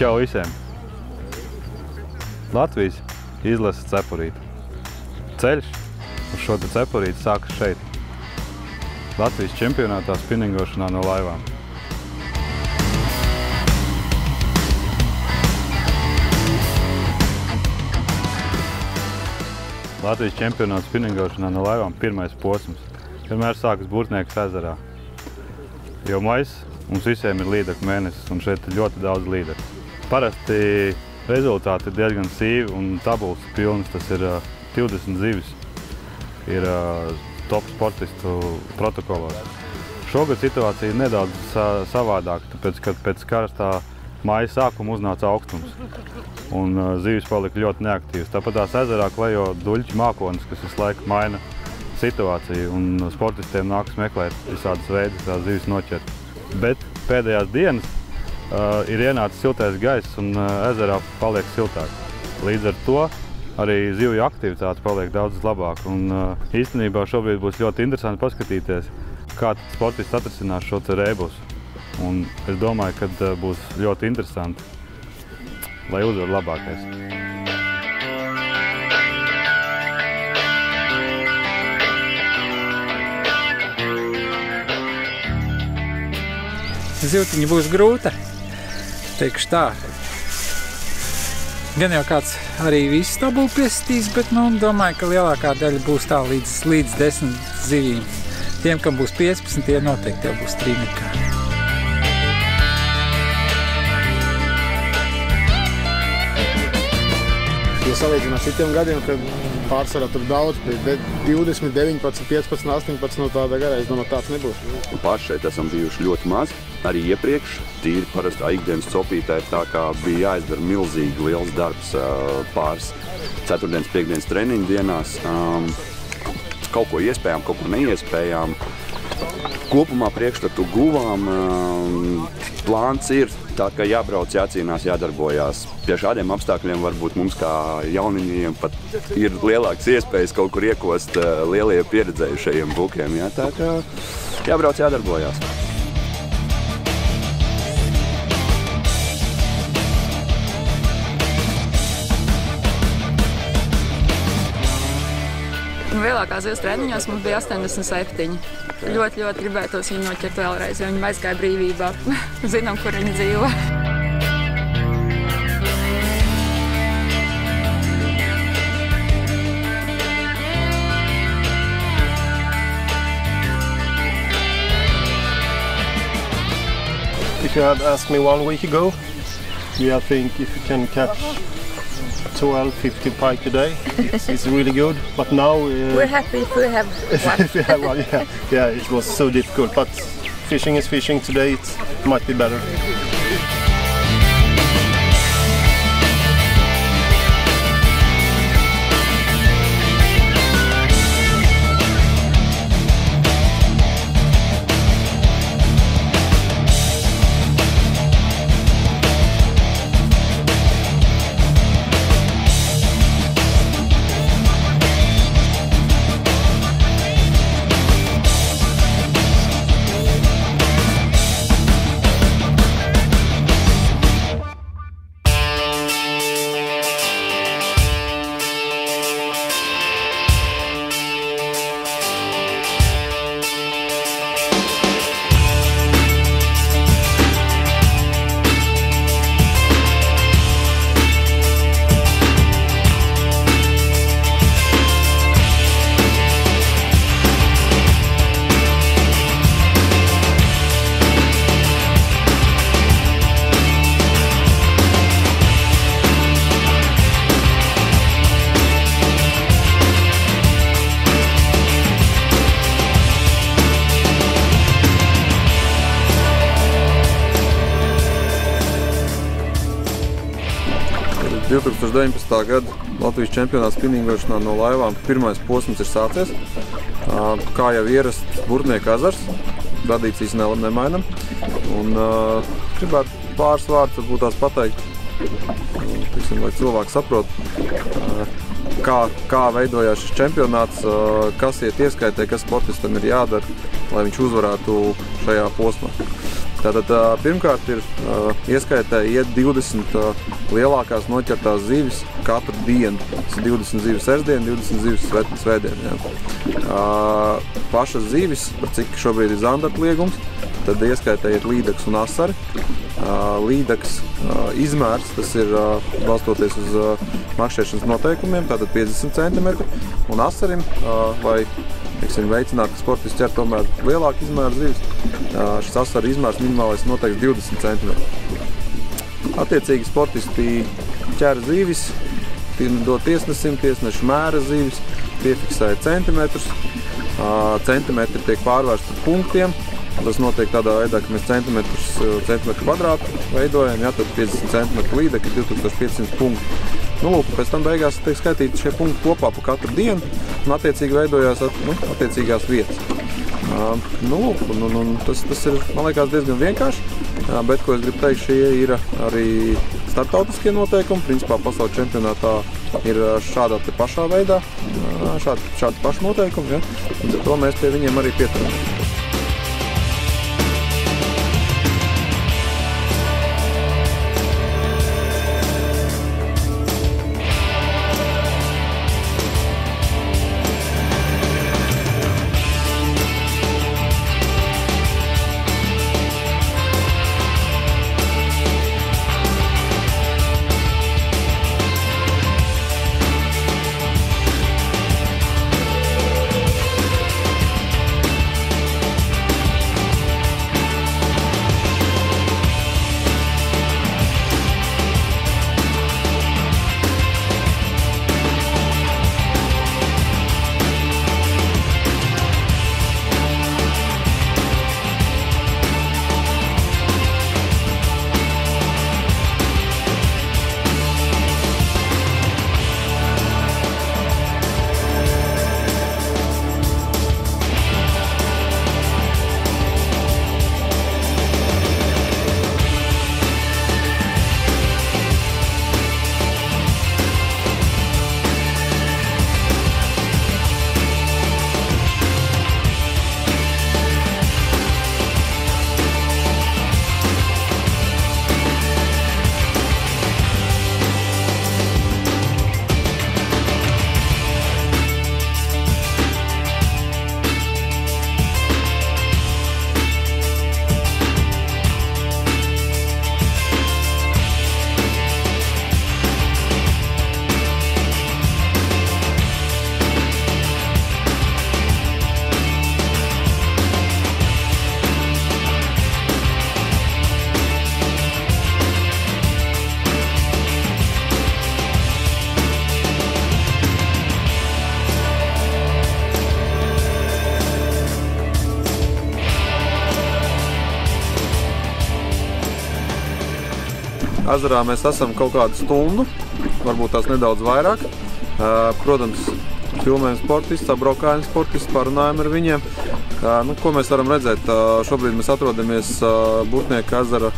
Čau visiem! Latvijas izlase cepurīti. Ceļš uz šo cepurīti sākas šeit. Latvijas čempionātā spinningošanā no laivām. Latvijas čempionāta spinningošanā no laivām pirmais posms. Vienmēr sākas Burtniekas ezerā. Jo maijs mums visiem ir līdekļu mēnesis, un šeit ir ļoti daudz līdekļu. Parasti rezultāti ir diezgan sīvi un tabulas pilnas. Tas ir 20 zivis ir top sportistu protokolos. Šogad situācija ir nedaudz savādāka, tāpēc, kad pēc karstā maija sākuma uznāca augstums un zivis palika ļoti neaktīvas. Tāpat tās ezerā klejo duļķi mākonis, kas visu laiku maina situāciju, un sportistiem nākas meklēt visādas veidus, tās zivis noķert. Bet pēdējās dienas ir ienācis siltais gaiss un ezerā paliek siltāk. Līdz ar to arī zivju aktivitāte paliek daudz labāka. Un īstenībā šobrīd būs ļoti interesanti paskatīties, kā sportisti atrisinās šo rebusu. Un es domāju, ka būs ļoti interesanti, lai uzvar labākais. Zivtiņa būs grūta, teikšu tā. Gan jau kāds arī visu tabulu piesitīs, bet domāju, ka lielākā daļa būs tā līdz 10 zivīm. Tiem, kam būs 15, tie noteikti jau būs trīnikā. Ja salīdzinām ar citiem gadiem, tad pārsvarā tur daudz, 20, 19, 15, 18 no tāda gara, es domāju, tāds nebūs. Paši šeit esam bijuši ļoti maz, arī iepriekš. Tīri parastā ikdienas copītā ir tā, kā bija jāizdara milzīgi liels darbs pāris ceturtdienas, piekdienas treniņu dienās. Kaut ko iespējām, kaut ko neiespējām. Kopumā priekšstatu guvām, plāns ir, tā ka jābrauc, jācīnās, jādarbojās. Pie šādiem apstākļiem varbūt mums kā jauniņiem pat ir lielākas iespējas kaut kur iekost lielie pieredzējušajiem bukiem. Jā, tā kā jābrauc, jādarbojās. Lielākās zivs treniņos mums bija 87. Ļoti gribētos viņu noķert vēlreiz, jo viņi aizgāja brīvībā. Zinām, kur viņi dzīvo. If you had asked me 1 week ago, I think if you can catch 12-15 pike a day, it's really good. But now we're happy if we have one. if we have one, yeah, it was so difficult. But fishing is fishing today. It might be better. – 2019. Gada Latvijas čempionāta spinningošanā no laivām pirmais posms ir sācies. Kā jau ierasts Burtnieku ezers, tradīcijas nemainam. Un gribētu pāris vārdus varbūt tās pateikt, lai cilvēki saprot, kā veidojās šis čempionāts, kas iet ieskaitē, kas sportistam ir jādara, lai viņš uzvarētu šajā posmā. Tātad pirmkārt ir ieskaitē iet 20 lielākās noķertās zivis katru dienu. Tas ir 20 zivis sestdien, 20 zivis svētdien. Pašas zivis, par cik šobrīd ir zandarta liegums, tad ieskaitē iet līdaks un asari. Līdaks izmērs, tas ir balstoties uz makšķeršanas noteikumiem, tātad 50 cm, un asarim, lai veicināt, ka sportists ķer tomēr lielāku izmēru zivis, šis asaru izmērs minimālais noteikti 20 cm. Attiecīgi sportisti ķer zivis, dod tiesnesim, tiesneši mēra zivis, piefiksēja centimetrus, centimetri tiek pārvērsti par punktiem. Tas notiek tādā veidā, ka mēs centimetru kvadrātu veidojam, tad 50 cm līdekļi, 2500 punkti. Pēc tam beigās tiek skaitīti šie punkti kopā pa katru dienu un attiecīgi veidojās attiecīgās vietas. Tas ir, man liekas, diezgan vienkārši, bet, ko es gribu teikt, šie ir arī starptautiskie noteikumi. Principā pasaules čempionātā ir šādā te pašā veidā, šādi paši noteikumi, ja? Un to mēs pie viņiem arī pieturamies. Ezerā mēs esam kaut kādu stundu, varbūt tās nedaudz vairāk. Protams, filmējam sportistus, apbraukājam sportistus, parunājam ar viņiem. Ko mēs varam redzēt? Šobrīd mēs atrodamies Burtnieka ezera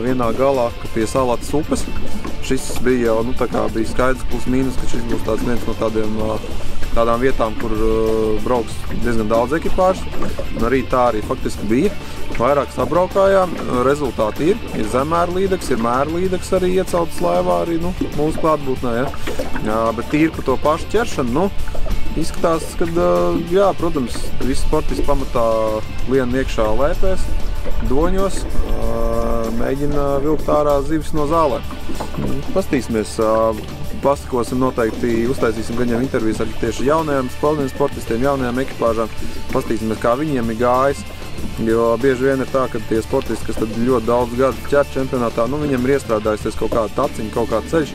vienā galā pie Salatas upes. Šis bija jau bija skaidrs plus mīnus, ka šis būs tāds viens no tādām vietām, kur brauks diezgan daudz ekipāžu. Un arī tā arī faktiski bija. Vairākas apbraukājām, rezultāti ir zemēra līdeks, ir mēra līdeks arī ieceltas laivā, arī mūsu klātbūtnē. Ja? Bet tīri par to pašu ķeršanu, izskatās, ka, protams, visi sportisti pamatā lien iekšā lēpēs, doņos, mēģina vilkt ārā zivis no zālēm. Pastīsimies, pasakosim noteikti, uztaisīsim gaņiem intervijas ar tieši jaunajiem sportistiem, jaunajām ekipāžām, pastīsimies, kā viņiem ir gājis. Jo bieži vien ir tā, ka tie sportisti, kas tad ļoti daudz gadu ķer čempionātā, viņiem ir iestrādājusies kaut kāda taciņa, kaut kāda ceļš,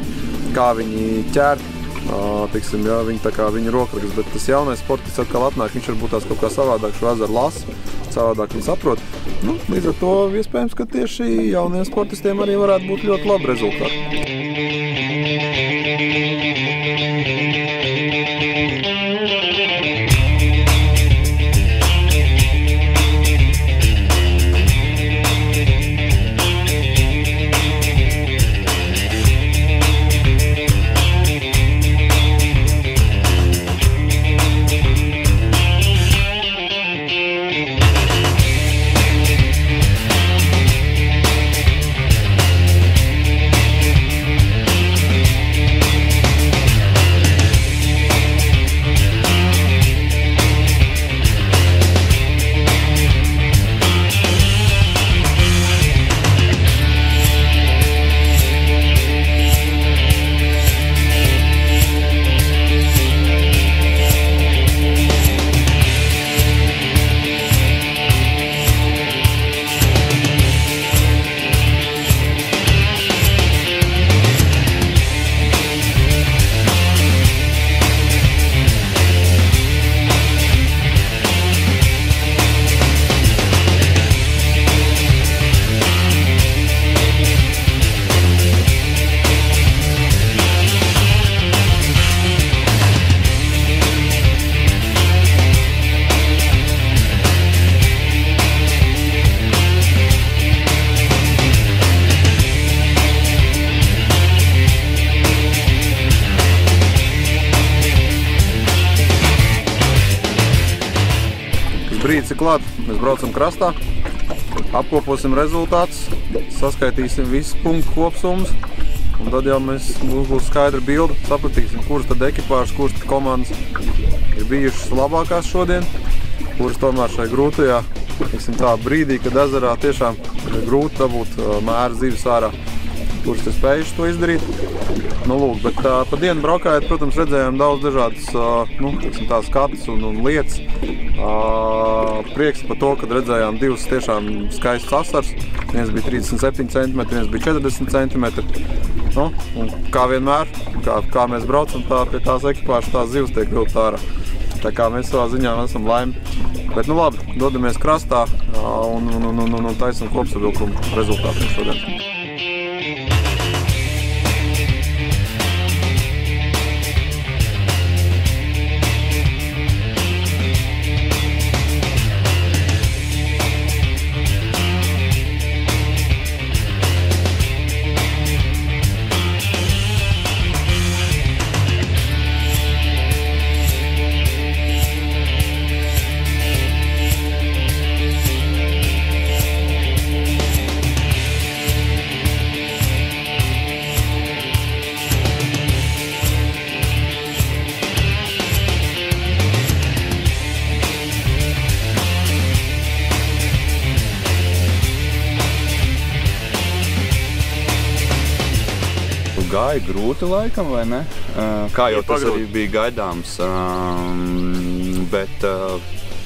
kā viņi ķer, viņu rokraksts, bet tas jaunais sportists atkal atnāk, viņš varbūt tās kaut kā savādāk šo ezeru lasa, savādāk viņi saprot. Līdz ar to iespējams, ka tieši jauniem sportistiem arī varētu būt ļoti labi rezultāti. brīdis ir klāt, mēs braucam krastā, apkoposim rezultātus, saskaitīsim visus punktu kopsumus, un tad jau mums būs skaidra bilde, sapratīsim, kuras tad ekipāžas, kuras tad komandas ir bijušas labākās šodien, kuras tomēr šai grūtajā, brīdī, kad ezerā tiešām ir grūti dabūt mēra zivis ārā, kuras ir spējuši to izdarīt. Nu, lūk, bet pa dienu braukājot, protams, redzējām daudz dažādas skatus un lietas. Prieks par to, kad redzējām divas tiešām skaistas asars. Viens bija 37 cm, viens bija 40 cm. Nu, un kā vienmēr, kā mēs braucam, tā pie tās ekipāžas tās zivs tiek vilkt ārā. Tā kā mēs savā ziņā esam laimi. Bet nu labi, dodamies krastā un taisam kopsavilkumu rezultātiem šodien. Gāja grūti laikam, vai ne? Kā jau tas arī bija gaidāms, bet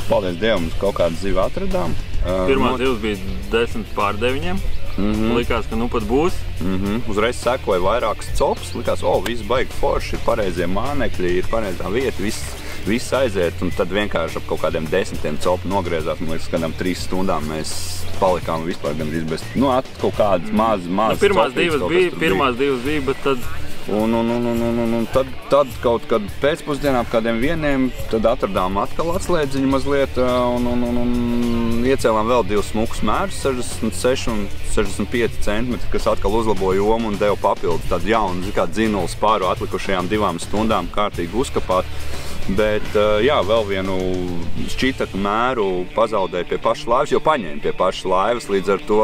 paldies Dievam, kaut kādu zivi atradām. Pirmā zivs bija 10:09. Likās, ka nu pat būs. Uzreiz sekoja vairākas cops, likās, viss baigi forši, ir pareizie mānekļi, ir pareizā vieta, viss aiziet, un tad vienkārši ap kaut kādiem 10 copu nogriezās, man liekas, kādām 3 stundām mēs palikām vispār gandrīz bez, kaut kādas mazas pirmās divas bija, bet tad... Un tad kaut kad pēcpusdienā ap kādiem vieniem, tad atradām atkal atslēdziņu mazliet un iecēlām vēl 2 smukus mērus, 66 un 65 cm, kas atkal uzlaboja jomu un deva papildus tādu jaunu, dzinulu spāru atlikušajām 2 stundām kārtīgi uzkapāt. Bet, vēl vienu šķitatu mēru pazaudēja pie pašas laivas, jo paņēma pie pašas laivas, līdz ar to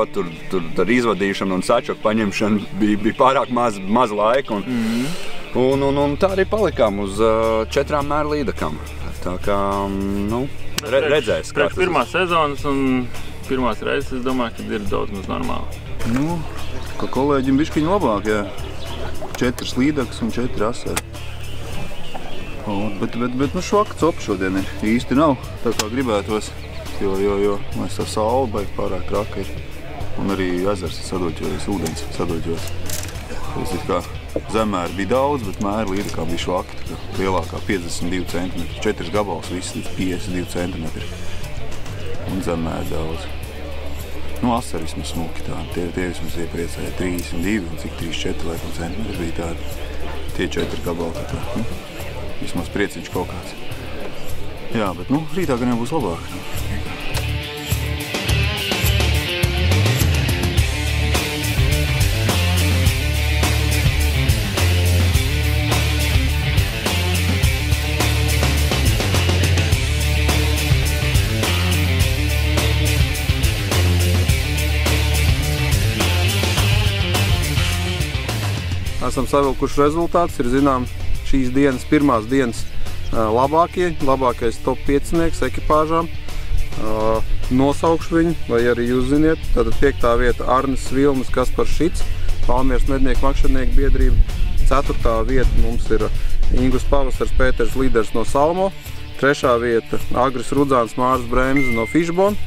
tur izvadīšana un sačaku paņemšana bija pārāk maz laika. Un tā arī palikām uz 4 mēru līdakam. Tā kā, redzēs, kā tas ir. Pirmās sezonas un pirmās reizes, es domāju, ka ir daudz maz normāli. Ka kolēģim bišķiņ labāk, 4 līdakas un 4 asari. Bet švaka copa šodien īsti nav, tā kā gribētos, jo mēs tā saule baigi pārāk traka ir. Un arī ezers ir sadoķojies, ūdens sadoķojies. Tas ir kā zemēri bija daudz, bet mēri līdakā bija švaka, tā kā lielākā 52 cm, 4 gabals, viss līdz 52 cm. Un zemēri daudz. Asari vismaz smuki tādi, tie vismaz iepriecēja 32 un cik 3-4 centimetri bija tādi. Tie 4 gabali tā kā. Vismaz prieciņš kaut kāds. Jā, bet rītā gan jau būs labāk. Esam savilkuši rezultātus, ir zinām šīs dienas, pirmās dienas labākais top 5 ekipāžām. Nosaukšu viņu, vai arī jūs ziniet, tātad 5. vieta Arnis Vilnis, Kaspars Šits, Valmieras mednieku makšķernieku biedrība. 4. vieta mums ir Ingus Pavasars Pēters Līders no Salmo. 3. vieta Agris Rudzāns Māris Bremze no Fishbone.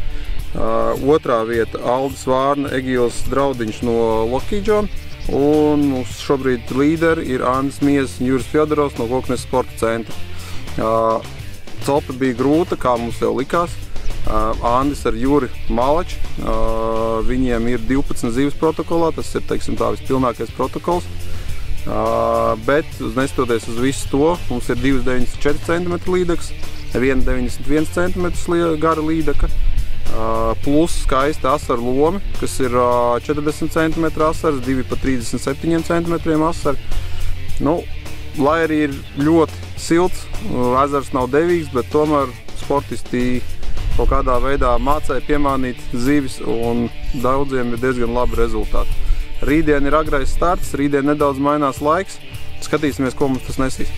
2. vieta Aldis Vārna Egils Draudiņš no Lokīdžona. Un mums šobrīd līderi ir Andis Miezes un Juris Fjodorovs no Koknes sporta centra. Copa bija grūta, kā mums jau likās. Andis ar Juri Malači. Viņiem ir 12 zivis protokolā, tas ir, vispilnākais protokols. Bet, neskatoties uz visu to, mums ir 2,94 cm līdaks, 1,91 cm gara līdaka. Plus skaista asaru lomi, kas ir 40 cm asars, 2 pa 37 cm asari. Lai arī ir ļoti silts, ezers nav devīgs, bet tomēr sportisti kaut kādā veidā mācēja piemānīt zivis, un daudziem ir diezgan labi rezultāti. Rītdien ir agrais starts, rītdien nedaudz mainās laiks. Skatīsimies, ko mums tas nesīs.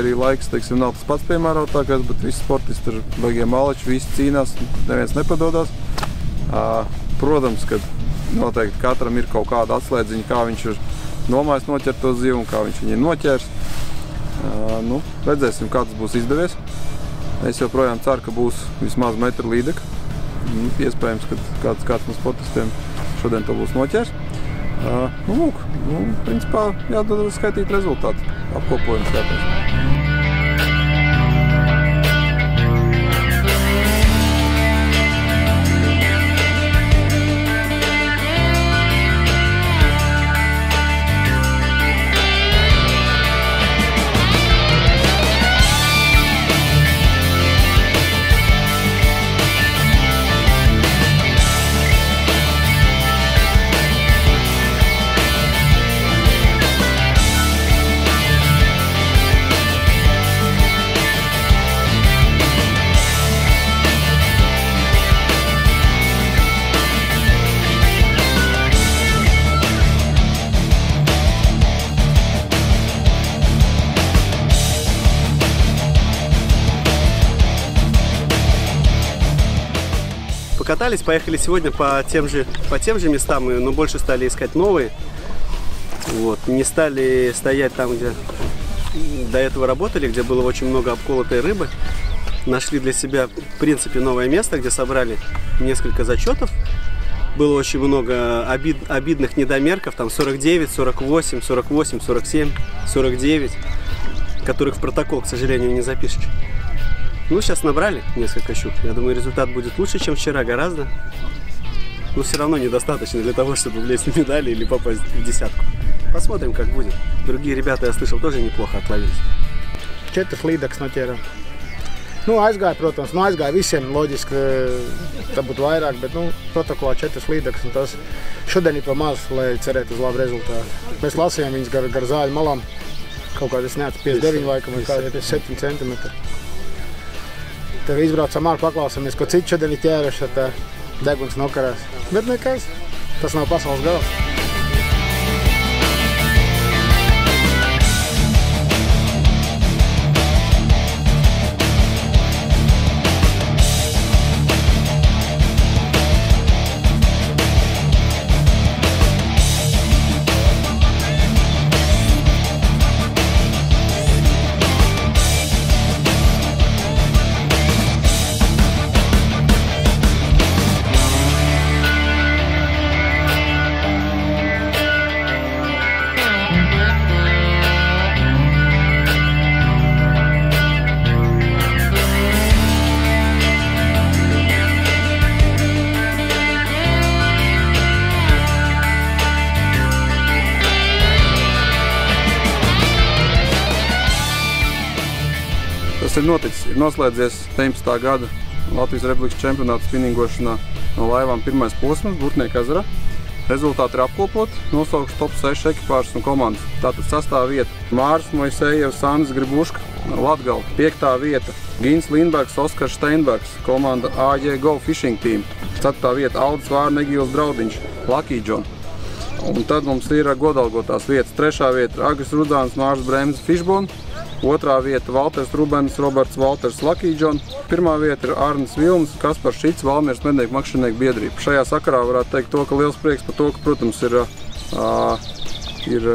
arī laiks, teiksim, nav tas pats piemērotākais, bet visi sportisti tur baigie maleči, visi cīnās, neviens nepadodās. Protams, ka noteikti katram ir kaut kāda atslēdziņa, kā viņš ir nomājis noķert to zivu un kā viņš viņu ir noķērs. Redzēsim, kā tas būs izdevies. Es joprojām ceru, ka būs vismaz metru līdeka. Iespējams, ka kāds no sportistiem šodien to būs noķērs. Principā jādod skaitīt rezultātu. Apkopojums jāpēc. Покатались, поехали сегодня по тем же местам, но больше стали искать новые. Не стали стоять там, где до этого работали, где было очень много обколотой рыбы. Нашли для себя, в принципе, новое место, где собрали несколько зачетов. Было очень много обидных недомерков, там 49, 48, 48, 47, 49, которых в протокол, к сожалению, не запишешь. Сейчас набрали несколько щук. Я думаю, результат будет лучше, чем вчера, гораздо. Но все равно недостаточно для того, чтобы влезть в медали или попасть в десятку. Посмотрим, как будет. Другие ребята, я слышал, тоже неплохо отловились. 4 līdaks noķēra. Aizgāja, protams. Aizgāja visiem, loģiski, tā būtu vairāk, bet, protokolā 4 līdaks. Un tas šodien ir pa maz, lai cerētu uz labu rezultātu. Mēs lasījām viņus gar zāļu malām. Kaut kādā, es neatceru, 59 laikam, vai kādi 7 centimetri. Tad izbraucam ārā, paklausāmies, ko citi šodien ir ķēruši, tad deguns nokarās. Bet nekas, tas nav pasaules gals. Tas ir noticis, ir noslēdzies 19. gada Latvijas Republikas čempionāta spinningošanā no laivām pirmais posms Burtnieka ezerā. Rezultāti ir apkopoti, nosaukts top 6 ekipāžas un komandas. Tātad 6. vieta Māris Moisejevs, Sandis Gribuška, Latgala. 5. vieta Gins Lindbergs, Oskars Steinbergs, komanda AJ Go Fishing Team. 4. vieta Aldis Vārna, Egīls Draudiņš, Lucky John. Un tad mums ir godalgotās vietas. 3. vieta Agris Rudāns, Mārs Bremse, Fishbone. 2. vieta Valters Rubens, Roberts Valters, Lucky John. 1. vieta ir Arnis Vilms, Kaspars Šits, Valmieras mednieku makšķernieku biedrība. Šajā sakarā varētu teikt to, ka liels prieks par to, ka, protams, ir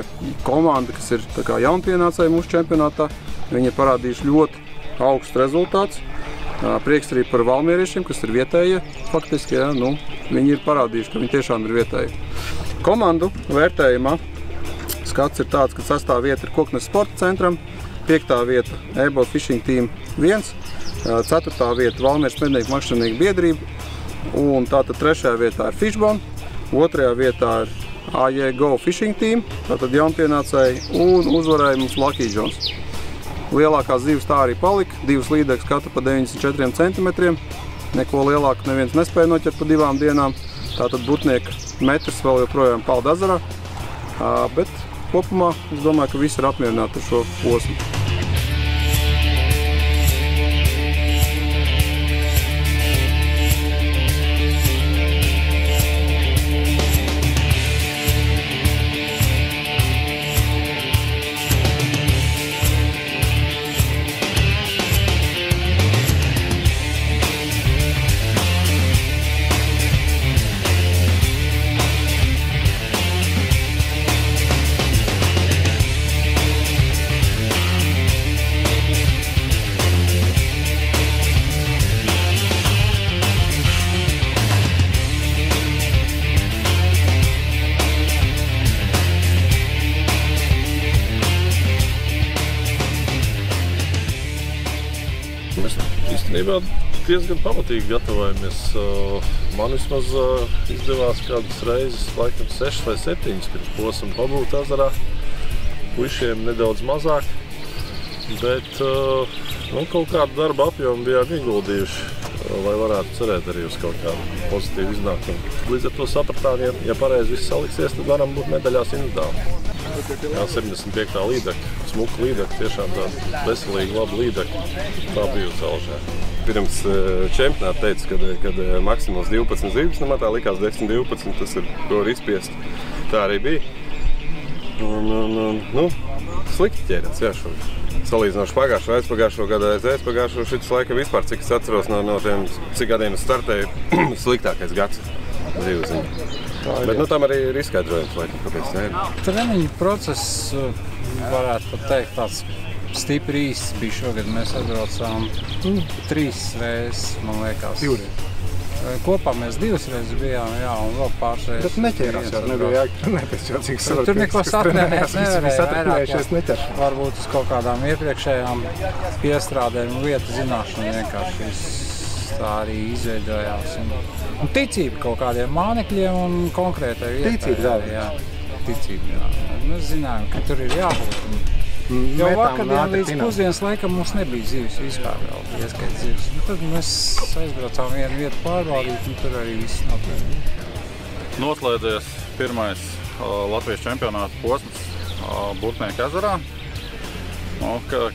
komanda, kas ir tā kā jaunpienācēji mūsu čempionātā. Viņi ir parādījuši ļoti augsts rezultāts. Prieks arī par valmieriešiem, kas ir vietējie. Faktiski, viņi ir parādījuši, ka viņi tiešām ir vietēji. Komandu vērtējumā skats ir tāds, ka 6. vieta ir Koknes sporta centram, 5. vieta Ebo Fishing Team 1, 4. vieta Valmieras mednieku makšķernieku biedrība, un tātad 3. vietā ir Fishbone, 2. vietā ir AJ Go Fishing Team, tātad jaunpienācēji, un uzvarēja mums Lucky Johns. Lielākās zivis tā arī palika, 2 līdeks katra pa 94 centimetriem, neko lielāku neviens nespēja noķert pa 2 dienām, tātad Burtnieka metrs vēl joprojām peld ezerā, bet kopumā es domāju, ka visi ir apmierināti ar šo posmu. Īstenībā diezgan pamatīgi gatavojamies. Man vismaz izdevās kādas reizes, laikam 6 vai 7, kad posmu pabūt ezerā. Puišiem nedaudz mazāk, bet kaut kādu darba apjomu bijām ieguldījuši, lai varētu cerēt arī uz kaut kādu pozitīvu iznākumu. Līdz ar to sapratām, ja pareizi viss saliksies, tad varam būt medaļās individuāli. Jā, 75. līdekļa, smuka līdekļa, tiešām tāda veselīga, laba līdekļa. Tā bijusi Alžē. Pirms čempionāta teica, kad maksimums 12 zivs, man tā likās 10-12, tas ir ko var izspiest. Tā arī bija. Slikti ķērās, jā, šogad. Salīdzinoši pagājušo, aizpagājušo gadu, aizpagājušo šitas laikam vispār, cik es atceros no tiem, cik gadiem es startēju, sliktākais gads zivziņā. Bet tam arī ir izskaidrojums, laikam, kāpēc ne ir. Treniņu process, varētu pat teikt, tāds stipri īsts bija šogad. Mēs atbraucām 3 reizes, man liekas. 2 reizes. Kopā mēs 2 reizes bijām, jā, un vēl pāris reizes. Bet neķērās jau, nebija jāķernēties jau, cik sarat. Tur neko satrenēties nevarēja vairāk. Varbūt uz kaut kādām iepriekšējām piestrādēm un vietu zināšanu vienkārši tā arī izveidojās. Un ticība kaut kādiem mānekļiem un konkrētai vietai. Ticība, jā. Ticība, jā. Mēs zinājām, ka tur ir jābūt. Jau vakardien līdz pusdienas laikam mums nebija zivs vispār vēl, ieskait zivs. Tad mēs aizbraucām vienu vietu pārbaudīt, un tur arī viss notiek. Noslēdzies pirmais Latvijas čempionāta posms Burtnieku ezerā.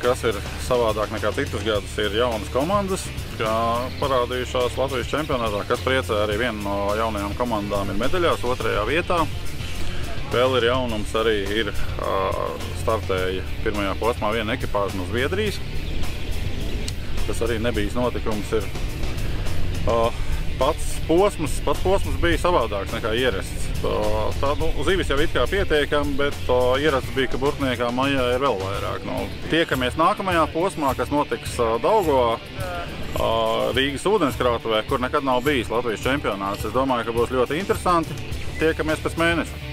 Kas ir savādāk nekā citus gadus, ir jaunas komandas, parādījušās Latvijas čempionātā, kas priecē arī viena no jaunajām komandām ir medaļās 2. vietā. Vēl ir jaunums, arī ir startēja pirmajā posmā viena ekipāža no Zviedrijas. Tas arī nebijis notikums. Pats posms bija savādāks nekā ierasts. Zivis jau it kā pietiekami, bet ierasts bija, ka Burtniekā maijā ir vēl vairāk. Tiekamies nākamajā posmā, kas notiks Daugavā, Rīgas ūdenskrātuvē, kur nekad nav bijis Latvijas čempionāts. Es domāju, ka būs ļoti interesanti. Tiekamies pēc mēneša.